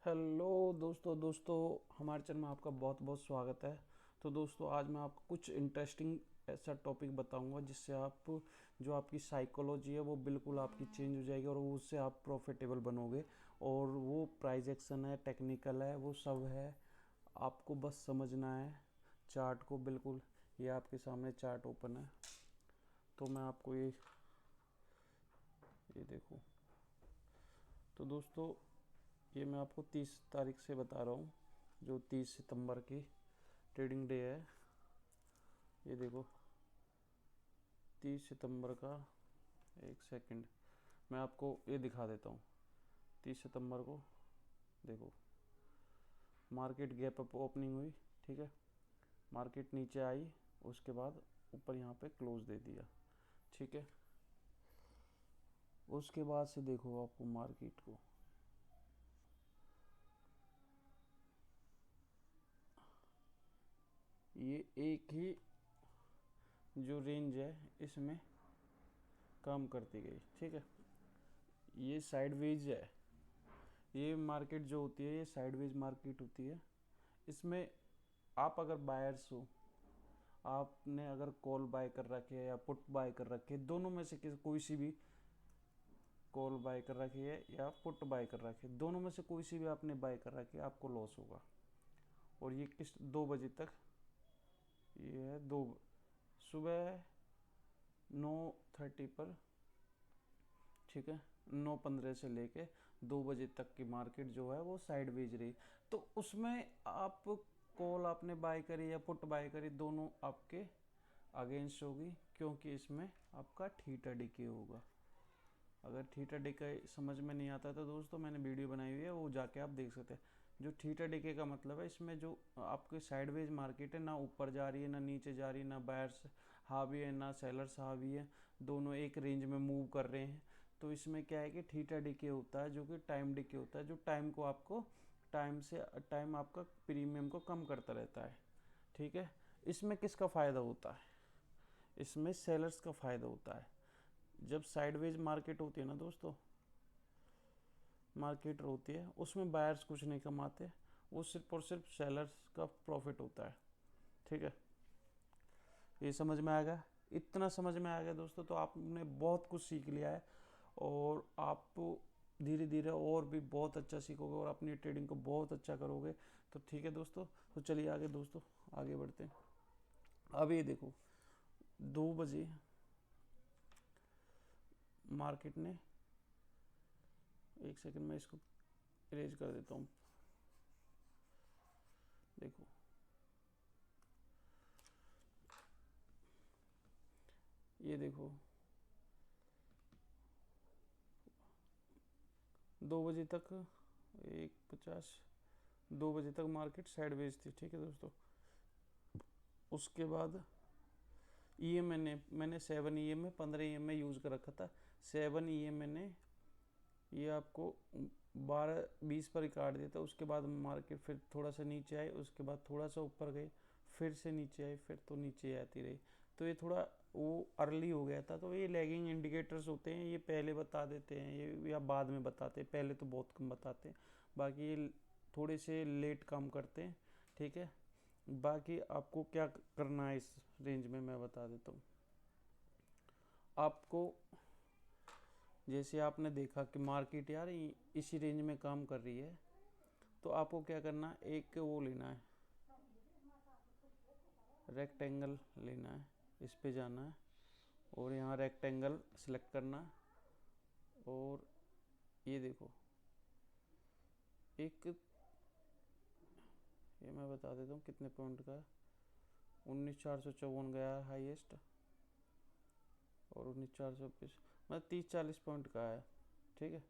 Hello दोस्तों हमारे channel में आपका बहुत बहुत स्वागत है। तो दोस्तों आज मैं आपको कुछ इंटरेस्टिंग ऐसा टॉपिक बताऊंगा जिससे आप जो आपकी साइकोलॉजी है वो बिल्कुल आपकी चेंज हो जाएगी और उससे आप प्रॉफिटेबल बनोगे। और वो प्राइस एक्शन है, टेक्निकल है, वो सब है, आपको बस समझना है चार्ट को। बिल्कुल ये आपके सामने चार्ट ओपन है, तो मैं आपको ये देखो। तो दोस्तों ये मैं आपको 30 तारीख से बता रहा हूँ, जो 30 सितंबर की ट्रेडिंग डे है। ये देखो 30 सितंबर का, एक सेकंड मैं आपको ये दिखा देता हूँ। 30 सितंबर को देखो मार्केट गैप अप ओपनिंग हुई, ठीक है। मार्केट नीचे आई, उसके बाद ऊपर यहाँ पे क्लोज दे दिया, ठीक है। उसके बाद से देखो आपको मार्केट को ये एक ही जो रेंज है इसमें काम करती गई, ठीक है। ये साइडवेज है, ये मार्केट जो होती है ये साइडवेज मार्केट होती है। इसमें आप अगर बायर्स हो, आपने अगर कॉल बाय कर रखे है या पुट बाय कर रखे है, दोनों में से किसी कोई सी भी, कॉल बाय कर रखी है या पुट बाय कर रखी है, दोनों में से कोई सी भी आपने बाय कर रखी है, आपको लॉस होगा। और ये किस 2 बजे तक, ये है सुबह 9:30 पर, ठीक है। 9:15 से लेके 2 बजे तक की मार्केट जो है वो साइडवेज रही। तो उसमें आप कॉल आपने बाय करी या पुट बाय करी, दोनों आपके अगेंस्ट होगी, क्योंकि इसमें आपका थीटा डिके होगा। अगर थीटा डिके समझ में नहीं आता तो दोस्तों मैंने वीडियो बनाई हुई है, वो जाके आप देख सकते हैं। जो थीटा डिके का मतलब है, इसमें जो आपके साइडवेज मार्केट है, ना ऊपर जा रही है ना नीचे जा रही है, ना बायर्स हावी है ना सेलर्स हावी है, दोनों एक रेंज में मूव कर रहे हैं। तो इसमें क्या है कि थीटा डिके होता है, जो कि टाइम डिके होता है, जो टाइम को आपको टाइम आपका प्रीमियम को कम करता रहता है, ठीक है। इसमें किसका फ़ायदा होता है? इसमें सेलर्स का फ़ायदा होता है। जब साइडवेज मार्केट होती है ना दोस्तों, मार्केट होती है, उसमें बायर्स कुछ नहीं कमाते, वो सिर्फ और सिर्फ सेलर्स का प्रॉफिट होता है, ठीक है। ये समझ में आ गया? इतना समझ में आ गया दोस्तों तो आपने बहुत कुछ सीख लिया है, और आप धीरे धीरे और भी बहुत अच्छा सीखोगे और अपनी ट्रेडिंग को बहुत अच्छा करोगे। तो ठीक है दोस्तों, तो चलिए आगे दोस्तों, आगे बढ़ते हैं। अब ये देखो 2 बजे मार्केट ने, एक सेकंड मैं इसको इरेज कर देता हूँ। देखो ये देखो 2 बजे तक, 1:50, 2 बजे तक मार्केट साइडवेज थी, ठीक है दोस्तों। उसके बाद मैंने 7 में 15 में यूज़ कर रखा था। 7 मैंने ये आपको 12:20 पर ही काट दिया था। उसके बाद मार्केट फिर थोड़ा सा नीचे आई, उसके बाद थोड़ा सा ऊपर गई, फिर से नीचे आई, फिर तो नीचे आती रही। तो ये थोड़ा वो अर्ली हो गया था। तो ये लैगिंग इंडिकेटर्स होते हैं, ये पहले बता देते हैं ये या बाद में बताते हैं, पहले तो बहुत कम बताते हैं, बाकी ये थोड़े से लेट काम करते हैं, ठीक है। बाकी आपको क्या करना है इस रेंज में मैं बता देता हूँ। आपको जैसे आपने देखा कि मार्केट यार इसी रेंज में काम कर रही है, तो आपको क्या करना है, एक वो लेना है, रेक्टेंगल लेना है, इस पे जाना है और यहाँ रेक्टेंगल सेलेक्ट करना है। और ये देखो एक, ये मैं बता देता हूँ कितने पॉइंट का है। 19,454 गया है हाईएस्ट, और 19,420 मतलब 30-40 पॉइंट का है, ठीक है।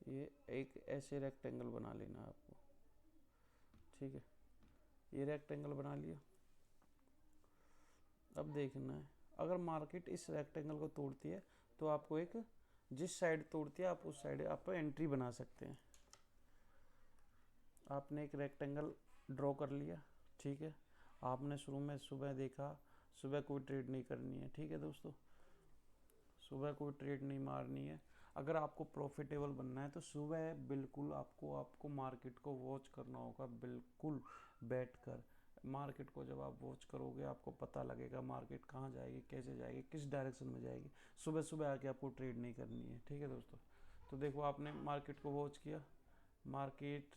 ये एक ऐसे रेक्टेंगल बना लेना है आपको, ठीक है। ये रेक्टेंगल बना लिया। अब देखना है अगर मार्केट इस रेक्टेंगल को तोड़ती है तो आपको एक, जिस साइड तोड़ती है आप उस साइड आप एंट्री बना सकते हैं। आपने एक रेक्टेंगल ड्रॉ कर लिया, ठीक है। आपने शुरू में सुबह देखा, सुबह कोई ट्रेड नहीं करनी है, ठीक है दोस्तों। सुबह कोई ट्रेड नहीं मारनी है। अगर आपको प्रॉफिटेबल बनना है तो सुबह बिल्कुल आपको आपको मार्केट को वॉच करना होगा, बिल्कुल बैठ कर। मार्केट को जब आप वॉच करोगे आपको पता लगेगा मार्केट कहाँ जाएगी, कैसे जाएगी, किस डायरेक्शन में जाएगी। सुबह सुबह आके आपको ट्रेड नहीं करनी है, ठीक है दोस्तों। तो देखो आपने मार्केट को वॉच किया, मार्केट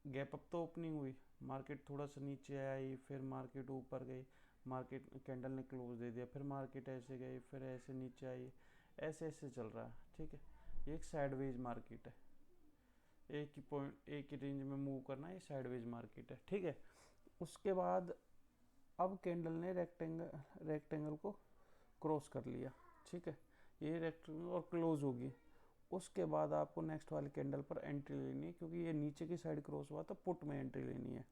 गैप अप तो ओपनिंग हुई, मार्केट थोड़ा सा नीचे आई, फिर मार्केट ऊपर गई, मार्केट कैंडल ने क्लोज दे दिया, फिर मार्केट ऐसे गई, फिर ऐसे नीचे आई, ऐसे ऐसे चल रहा है, ठीक है। ये एक साइडवेज मार्केट है, एक ही पॉइंट एक ही रेंज में मूव करना, ये साइडवेज मार्केट है, ठीक है। उसके बाद अब कैंडल ने रेक्टेंगल को क्रॉस कर लिया, ठीक है। ये रेक्टेंगल और क्लोज होगी। उसके बाद आपको नेक्स्ट वाली कैंडल पर एंट्री लेनी है, क्योंकि ये नीचे की साइड क्रॉस हुआ तो पुट में एंट्री लेनी है,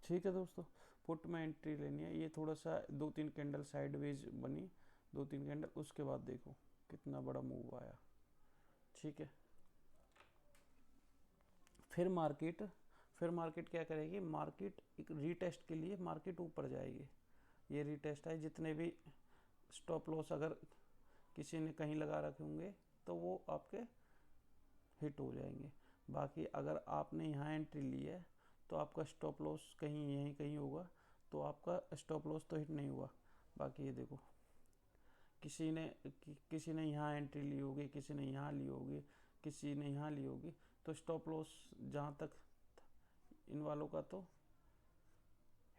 ठीक है दोस्तों। पुट में एंट्री लेनी है। ये थोड़ा सा 2-3 कैंडल साइडवेज बनी, 2-3 कैंडल, उसके बाद देखो कितना बड़ा मूव आया, ठीक है। फिर मार्केट क्या करेगी, मार्केट एक रीटेस्ट के लिए मार्केट ऊपर जाएगी। ये रीटेस्ट है, जितने भी स्टॉप लॉस अगर किसी ने कहीं लगा रखे होंगे तो वो आपके हिट हो जाएंगे। बाकी अगर आपने यहाँ एंट्री ली है तो आपका स्टॉप लॉस कहीं यहीं कहीं होगा, तो आपका स्टॉप लॉस तो हिट नहीं हुआ। बाकी ये देखो किसी ने यहाँ एंट्री ली होगी, किसी ने यहाँ ली होगी, किसी ने यहाँ ली होगी, तो स्टॉप लॉस जहाँ तक इन वालों का तो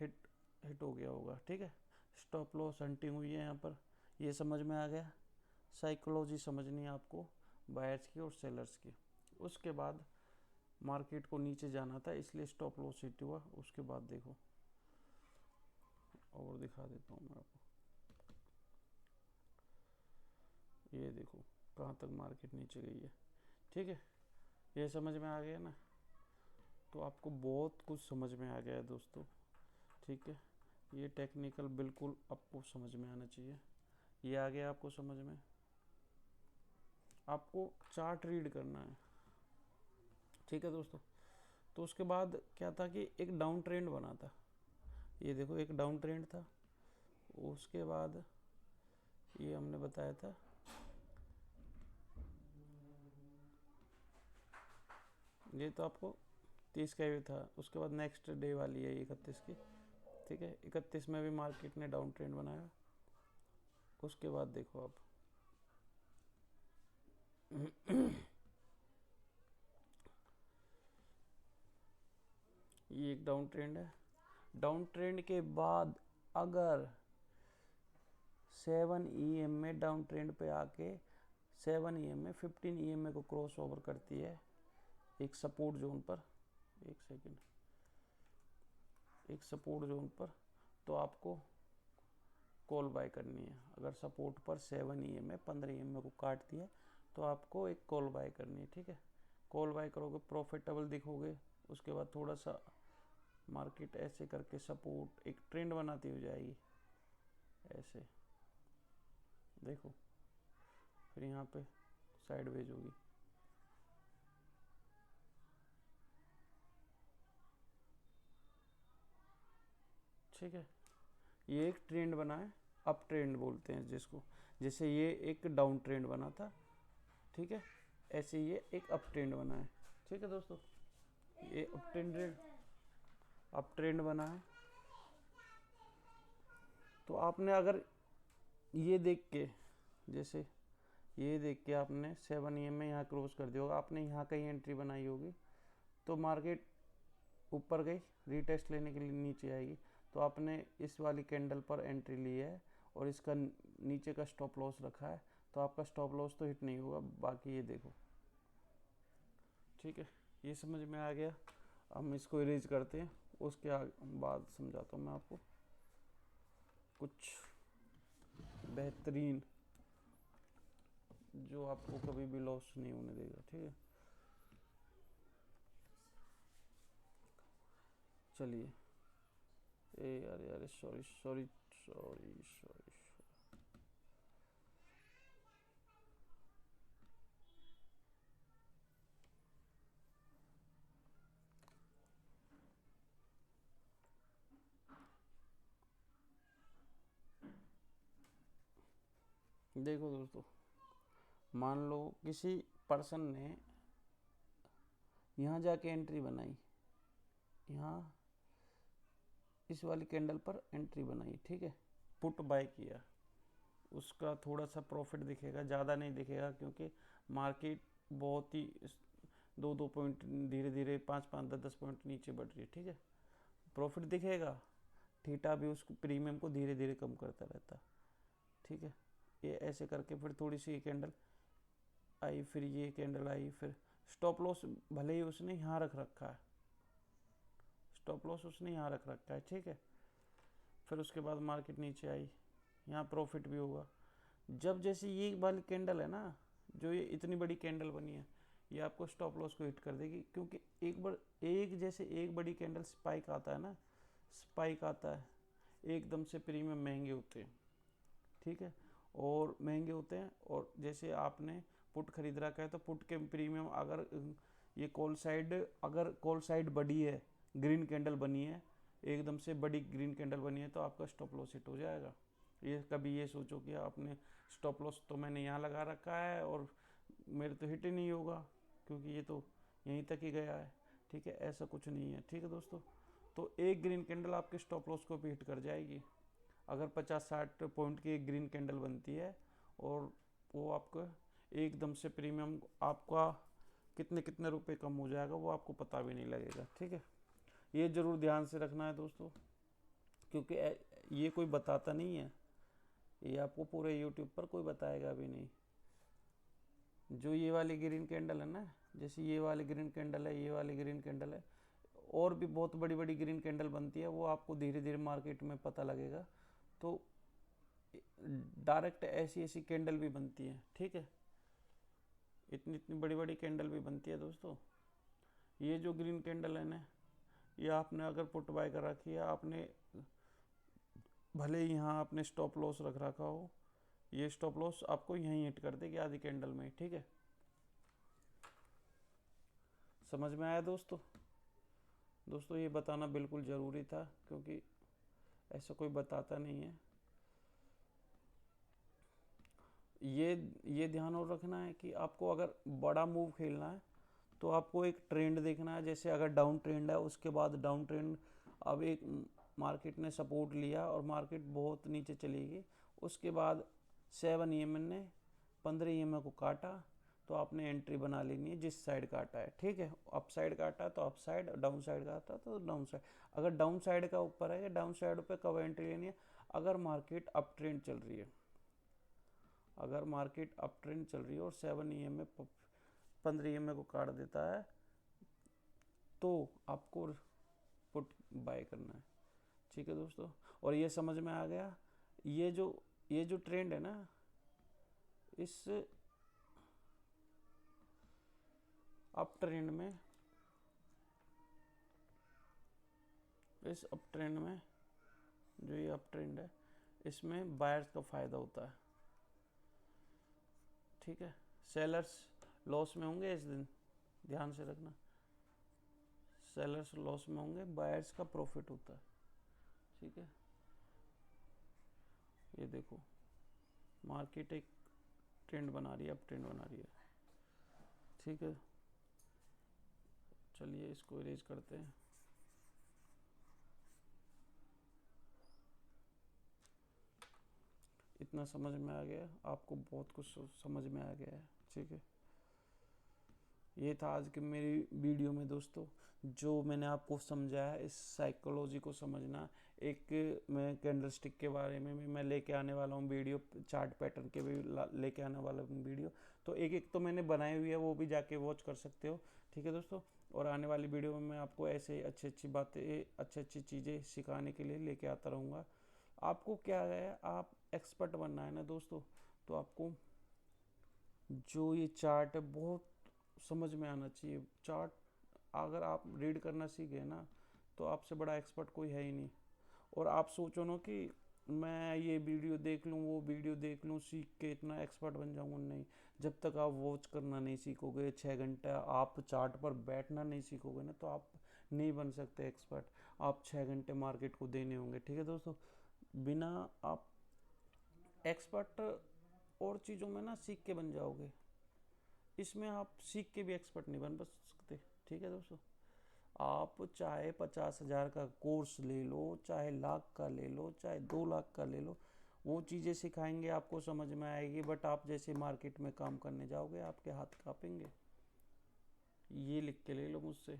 हिट हिट हो गया होगा, ठीक है। स्टॉप लॉस हंटिंग हुई है यहाँ पर, ये समझ में आ गया। साइकोलॉजी समझनी है आपको बायर्स की और सेलर्स की। उसके बाद मार्केट को नीचे जाना था, इसलिए स्टॉप लॉस हिट हुआ। उसके बाद देखो और दिखा देता हूँ मैं आपको, ये देखो कहाँ तक मार्केट नीचे गई है, ठीक है। ये समझ में आ गया ना, तो आपको बहुत कुछ समझ में आ गया है दोस्तों, ठीक है। ये टेक्निकल बिल्कुल आपको समझ में आना चाहिए। ये आ गया आपको समझ में। आपको चार्ट रीड करना है, ठीक है दोस्तों। तो उसके बाद क्या था कि एक डाउन ट्रेंड बना था, ये देखो एक डाउन ट्रेंड था। उसके बाद ये हमने बताया था, ये तो आपको 30 का भी था। उसके बाद नेक्स्ट डे वाली है 31 की, ठीक है। 31 में भी मार्केट ने डाउन ट्रेंड बनाया। उसके बाद देखो आप ये एक डाउन ट्रेंड है। डाउन ट्रेंड के बाद अगर 7 EM में डाउन ट्रेंड पे आके 7 EM में 15 EM को क्रॉस ओवर करती है एक सपोर्ट जोन पर, एक सेकेंड, एक सपोर्ट जोन पर, तो आपको कॉल बाय करनी है। अगर सपोर्ट पर 7 EM में 15 EM को काटती है तो आपको एक कॉल बाय करनी है, ठीक है। कॉल बाय करोगे, प्रॉफिटेबल दिखोगे। उसके बाद थोड़ा सा मार्केट ऐसे करके सपोर्ट एक ट्रेंड बनाती हो जाएगी ऐसे, देखो। फिर यहाँ पे साइडवेज होगी, ठीक है। ये एक ट्रेंड बना है, अप ट्रेंड बोलते हैं जिसको। जैसे ये एक डाउन ट्रेंड बना था, ठीक है, ऐसे ये एक अप ट्रेंड बना है, ठीक है दोस्तों। ये अप ट्रेंड बना है। तो आपने अगर ये देख के, जैसे ये देख के आपने 7 EM में यहाँ क्रॉस कर दिया होगा, आपने यहाँ कहीं एंट्री बनाई होगी, तो मार्केट ऊपर गई, रीटेस्ट लेने के लिए नीचे आएगी, तो आपने इस वाली कैंडल पर एंट्री ली है और इसका नीचे का स्टॉप लॉस रखा है, तो आपका स्टॉप लॉस तो हिट नहीं होगा। बाकी ये देखो, ठीक है। ये समझ में आ गया। हम इसको इरेज करते हैं, उसके बाद समझाता हूँ मैं आपको कुछ बेहतरीन जो आपको कभी भी लॉस नहीं होने देगा, ठीक है। चलिए, ए यार यार, सॉरी सॉरी सॉरी सॉरी। देखो दोस्तों, मान लो किसी पर्सन ने यहाँ जाके एंट्री बनाई, यहाँ इस वाली कैंडल पर एंट्री बनाई, ठीक है, पुट बाय किया, उसका थोड़ा सा प्रॉफिट दिखेगा, ज़्यादा नहीं दिखेगा क्योंकि मार्केट बहुत ही 2-2 पॉइंट धीरे धीरे 5-5 10-10 पॉइंट नीचे बढ़ रही है, ठीक है, प्रॉफिट दिखेगा। थीटा भी उसको प्रीमियम को धीरे धीरे कम करता रहता, ठीक है। ये ऐसे करके फिर थोड़ी सी कैंडल आई, फिर ये कैंडल आई, फिर स्टॉप लॉस भले ही उसने यहाँ रख रखा है, स्टॉप लॉस उसने यहाँ रख रखा है, ठीक है। फिर उसके बाद मार्केट नीचे आई, यहाँ प्रॉफिट भी होगा। जब जैसे ये वाली कैंडल है ना, जो ये इतनी बड़ी कैंडल बनी है, ये आपको स्टॉप लॉस को हिट कर देगी, क्योंकि एक बड़ी कैंडल स्पाइक आता है ना, स्पाइक आता है, एकदम से प्रीमियम महंगे होते हैं, ठीक है, और महंगे होते हैं। और जैसे आपने पुट खरीद रखा है तो पुट के प्रीमियम अगर ये अगर कॉल साइड बड़ी है, ग्रीन कैंडल बनी है, एकदम से बड़ी ग्रीन कैंडल बनी है, तो आपका स्टॉप लॉस हिट हो जाएगा। ये कभी ये सोचो कि आपने स्टॉप लॉस तो मैंने यहाँ लगा रखा है और मेरे तो हिट ही नहीं होगा क्योंकि ये तो यहीं तक ही गया है, ठीक है, ऐसा कुछ नहीं है, ठीक है दोस्तों। तो एक ग्रीन कैंडल आपके स्टॉप लॉस को भी हिट कर जाएगी। अगर 50-60 पॉइंट की एक ग्रीन कैंडल बनती है और वो आपका एकदम से प्रीमियम आपका कितने कितने रुपए कम हो जाएगा, वो आपको पता भी नहीं लगेगा, ठीक है। ये ज़रूर ध्यान से रखना है दोस्तों, क्योंकि ये कोई बताता नहीं है, ये आपको पूरे यूट्यूब पर कोई बताएगा भी नहीं। जो ये वाली ग्रीन कैंडल है ना, जैसे ये वाली ग्रीन कैंडल है, ये वाली ग्रीन कैंडल है, और भी बहुत बड़ी बड़ी ग्रीन कैंडल बनती है, वो आपको धीरे धीरे मार्केट में पता लगेगा। तो डायरेक्ट ऐसी ऐसी कैंडल भी बनती है, ठीक है, इतनी इतनी बड़ी बड़ी कैंडल भी बनती है दोस्तों। ये जो ग्रीन कैंडल है ना, ये आपने अगर पुट बाय कर रखी है, आपने भले ही यहाँ आपने स्टॉप लॉस रख रखा हो, ये स्टॉप लॉस आपको यहीं हिट कर देगी आधी कैंडल में, ठीक है। समझ में आया दोस्तों? दोस्तों ये बताना बिल्कुल ज़रूरी था, क्योंकि ऐसा कोई बताता नहीं है। ये ध्यान और रखना है कि आपको अगर बड़ा मूव खेलना है तो आपको एक ट्रेंड देखना है। जैसे अगर डाउन ट्रेंड है, उसके बाद डाउन ट्रेंड, अब एक मार्केट ने सपोर्ट लिया और मार्केट बहुत नीचे चली गई, उसके बाद 7 EMA ने 15 EMA को काटा, तो आपने एंट्री बना लेनी है जिस साइड काटा है, ठीक है। अप साइड काटा तो अप साइड, डाउन साइड काटा तो डाउन साइड। अगर डाउन साइड का ऊपर है, डाउन साइड पे कब एंट्री लेनी है? अगर मार्केट अप ट्रेंड चल रही है, अगर मार्केट अप ट्रेंड चल रही है और 7 EMA 15 EMA को काट देता है, तो आपको पुट बाय करना है, ठीक है दोस्तों। और ये समझ में आ गया, ये जो ट्रेंड है ना, इस अप ट्रेंड में, इस अप ट्रेंड में, जो ये अप ट्रेंड है, इसमें बायर्स का फ़ायदा होता है, ठीक है। सेलर्स लॉस में होंगे इस दिन, ध्यान से रखना, सेलर्स लॉस में होंगे, बायर्स का प्रॉफिट होता है, ठीक है। ये देखो मार्केट एक ट्रेंड बना रही है, अप ट्रेंड बना रही है, ठीक है। चलिए इसको इरेज करते हैं। इतना समझ में आ गया आपको, बहुत कुछ समझ में आ गया है, ठीक है। ये था आज की मेरी वीडियो में दोस्तों, जो मैंने आपको समझाया, इस साइकोलॉजी को समझना। एक मैं कैंडलस्टिक के बारे में भी मैं लेके आने वाला हूँ वीडियो, चार्ट पैटर्न के भी लेके आने वाला हूँ वीडियो। तो एक एक तो मैंने बनाई हुई है, वो भी जाके वॉच कर सकते हो, ठीक है दोस्तों। और आने वाली वीडियो में मैं आपको ऐसे अच्छी अच्छी बातें, अच्छी अच्छी चीज़ें सिखाने के लिए लेके आता रहूँगा। आपको क्या है, आप एक्सपर्ट बनना है ना दोस्तों, तो आपको जो ये चार्ट है बहुत समझ में आना चाहिए। चार्ट अगर आप रीड करना सीख गए ना, तो आपसे बड़ा एक्सपर्ट कोई है ही नहीं। और आप सोचो ना कि मैं ये वीडियो देख लूँ, वो वीडियो देख लूँ, सीख के इतना एक्सपर्ट बन जाऊँगा, नहीं। जब तक आप वॉच करना नहीं सीखोगे, 6 घंटा आप चार्ट पर बैठना नहीं सीखोगे ना, तो आप नहीं बन सकते एक्सपर्ट। आप 6 घंटे मार्केट को देने होंगे, ठीक है दोस्तों। बिना आप एक्सपर्ट और चीज़ों में ना सीख के बन जाओगे, इसमें आप सीख के भी एक्सपर्ट नहीं बन सकते। ठीक है दोस्तों, आप चाहे 50,000 का कोर्स ले लो, चाहे लाख का ले लो, चाहे 2 लाख का ले लो, वो चीज़ें सिखाएंगे आपको समझ में आएगी, बट आप जैसे मार्केट में काम करने जाओगे आपके हाथ कांपेंगे। ये लिख के ले लो मुझसे,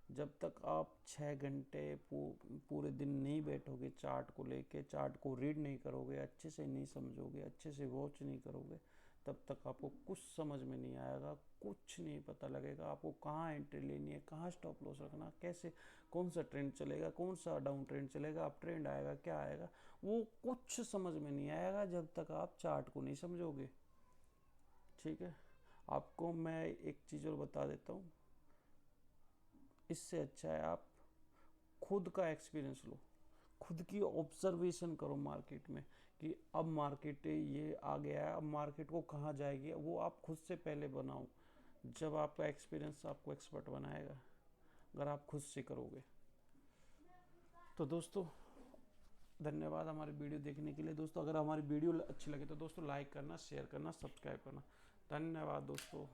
जब तक आप 6 घंटे पूरे दिन नहीं बैठोगे चार्ट को लेके, चार्ट को रीड नहीं करोगे, अच्छे से नहीं समझोगे, अच्छे से वॉच नहीं करोगे, तब तक आपको कुछ समझ में नहीं आएगा, कुछ नहीं पता लगेगा आपको कहाँ एंट्री लेनी है, कहाँ स्टॉप लॉस रखना, कैसे, कौन सा ट्रेंड चलेगा, कौन सा डाउन ट्रेंड चलेगा, अप ट्रेंड आएगा, क्या आएगा, वो कुछ समझ में नहीं आएगा जब तक आप चार्ट को नहीं समझोगे। ठीक है, आपको मैं एक चीज़ और बता देता हूँ, इससे अच्छा है आप खुद का एक्सपीरियंस लो, खुद की ऑब्जर्वेशन करो मार्केट में, कि अब मार्केट ये आ गया है, अब मार्केट को कहाँ जाएगी, वो आप खुद से पहले बनाओ। जब आपका एक्सपीरियंस आपको एक्सपर्ट बनाएगा, अगर आप खुद से करोगे। तो दोस्तों धन्यवाद हमारी वीडियो देखने के लिए। दोस्तों अगर हमारी वीडियो अच्छी लगे तो दोस्तों लाइक करना, शेयर करना, सब्सक्राइब करना। धन्यवाद दोस्तों।